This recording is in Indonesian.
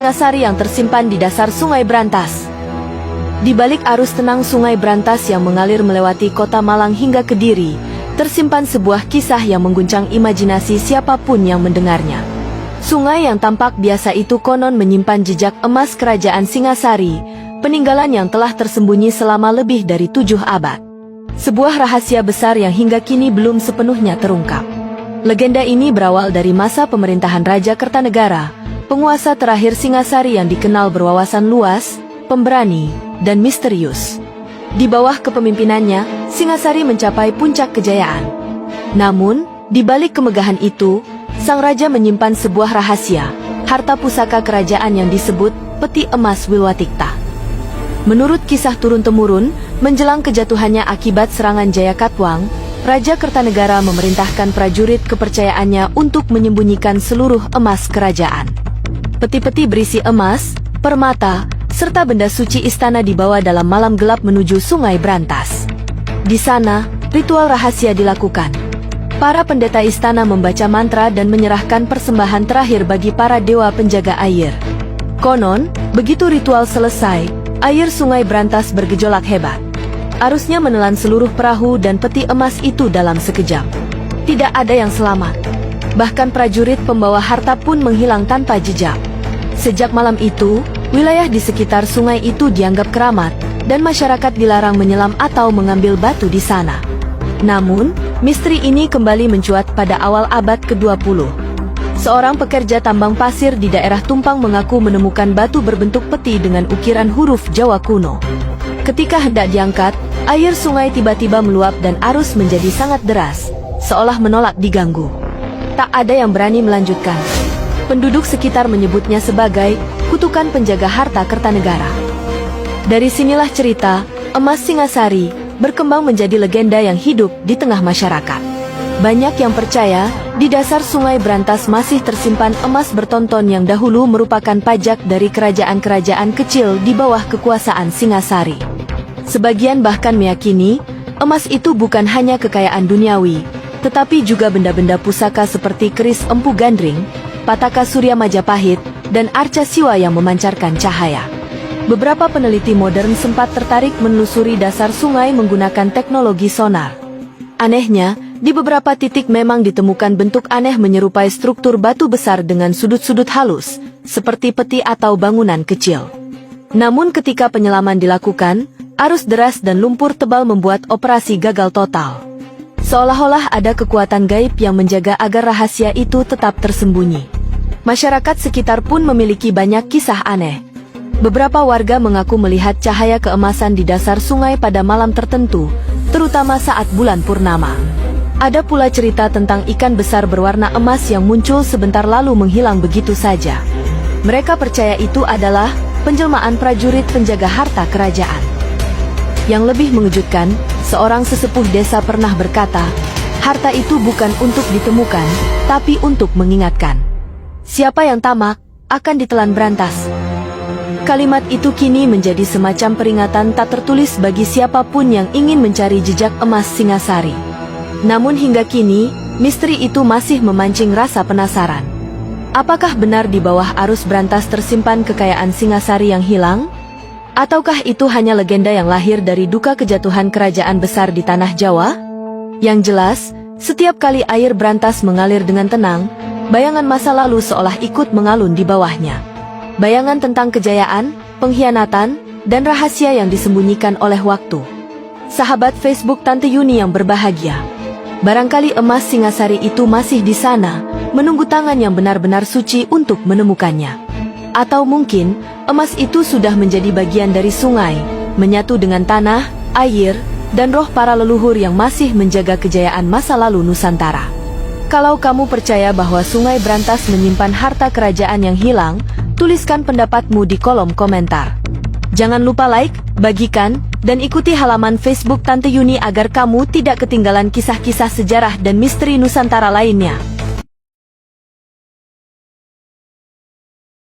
Singasari yang tersimpan di dasar Sungai Brantas. Di balik arus tenang Sungai Brantas yang mengalir melewati kota Malang hingga Kediri, tersimpan sebuah kisah yang mengguncang imajinasi siapapun yang mendengarnya. Sungai yang tampak biasa itu konon menyimpan jejak emas kerajaan Singasari, peninggalan yang telah tersembunyi selama lebih dari 7 abad. Sebuah rahasia besar yang hingga kini belum sepenuhnya terungkap. Legenda ini berawal dari masa pemerintahan Raja Kertanegara, penguasa terakhir Singasari yang dikenal berwawasan luas, pemberani, dan misterius. Di bawah kepemimpinannya, Singasari mencapai puncak kejayaan. Namun, di balik kemegahan itu, sang raja menyimpan sebuah rahasia, harta pusaka kerajaan yang disebut Peti Emas Wilwatikta. Menurut kisah turun-temurun, menjelang kejatuhannya akibat serangan Jayakatwang, Raja Kertanegara memerintahkan prajurit kepercayaannya untuk menyembunyikan seluruh emas kerajaan. Peti-peti berisi emas, permata, serta benda suci istana dibawa dalam malam gelap menuju Sungai Brantas. Di sana, ritual rahasia dilakukan. Para pendeta istana membaca mantra dan menyerahkan persembahan terakhir bagi para dewa penjaga air. Konon, begitu ritual selesai, air Sungai Brantas bergejolak hebat. Arusnya menelan seluruh perahu dan peti emas itu dalam sekejap. Tidak ada yang selamat. Bahkan prajurit pembawa harta pun menghilang tanpa jejak. Sejak malam itu, wilayah di sekitar sungai itu dianggap keramat, dan masyarakat dilarang menyelam atau mengambil batu di sana. Namun, misteri ini kembali mencuat pada awal abad ke-20. Seorang pekerja tambang pasir di daerah Tumpang mengaku menemukan batu berbentuk peti dengan ukiran huruf Jawa kuno. Ketika hendak diangkat, air sungai tiba-tiba meluap dan arus menjadi sangat deras, seolah menolak diganggu. Tak ada yang berani melanjutkan. Penduduk sekitar menyebutnya sebagai kutukan penjaga harta Kertanegara. Dari sinilah cerita emas Singasari berkembang menjadi legenda yang hidup di tengah masyarakat. Banyak yang percaya di dasar Sungai Brantas masih tersimpan emas bertonton yang dahulu merupakan pajak dari kerajaan-kerajaan kecil di bawah kekuasaan Singasari. Sebagian bahkan meyakini emas itu bukan hanya kekayaan duniawi, tetapi juga benda-benda pusaka seperti keris Empu Gandring, Pataka Surya Majapahit, dan arca Siwa yang memancarkan cahaya. Beberapa peneliti modern sempat tertarik menelusuri dasar sungai menggunakan teknologi sonar. Anehnya, di beberapa titik memang ditemukan bentuk aneh menyerupai struktur batu besar dengan sudut-sudut halus, seperti peti atau bangunan kecil. Namun ketika penyelaman dilakukan, arus deras dan lumpur tebal membuat operasi gagal total. Seolah-olah ada kekuatan gaib yang menjaga agar rahasia itu tetap tersembunyi. Masyarakat sekitar pun memiliki banyak kisah aneh. Beberapa warga mengaku melihat cahaya keemasan di dasar sungai pada malam tertentu, terutama saat bulan purnama. Ada pula cerita tentang ikan besar berwarna emas yang muncul sebentar lalu menghilang begitu saja. Mereka percaya itu adalah penjelmaan prajurit penjaga harta kerajaan. Yang lebih mengejutkan, seorang sesepuh desa pernah berkata, harta itu bukan untuk ditemukan, tapi untuk mengingatkan. Siapa yang tamak, akan ditelan Brantas. Kalimat itu kini menjadi semacam peringatan tak tertulis bagi siapapun yang ingin mencari jejak emas Singasari. Namun hingga kini, misteri itu masih memancing rasa penasaran. Apakah benar di bawah arus Brantas tersimpan kekayaan Singasari yang hilang? Ataukah itu hanya legenda yang lahir dari duka kejatuhan kerajaan besar di tanah Jawa? Yang jelas, setiap kali air Brantas mengalir dengan tenang, bayangan masa lalu seolah ikut mengalun di bawahnya. Bayangan tentang kejayaan, pengkhianatan, dan rahasia yang disembunyikan oleh waktu. Sahabat Facebook Tante Yuni yang berbahagia, barangkali emas Singasari itu masih di sana, menunggu tangan yang benar-benar suci untuk menemukannya. Atau mungkin, emas itu sudah menjadi bagian dari sungai, menyatu dengan tanah, air, dan roh para leluhur yang masih menjaga kejayaan masa lalu Nusantara. Kalau kamu percaya bahwa Sungai Brantas menyimpan harta kerajaan yang hilang, tuliskan pendapatmu di kolom komentar. Jangan lupa like, bagikan, dan ikuti halaman Facebook Tante Yuni agar kamu tidak ketinggalan kisah-kisah sejarah dan misteri Nusantara lainnya.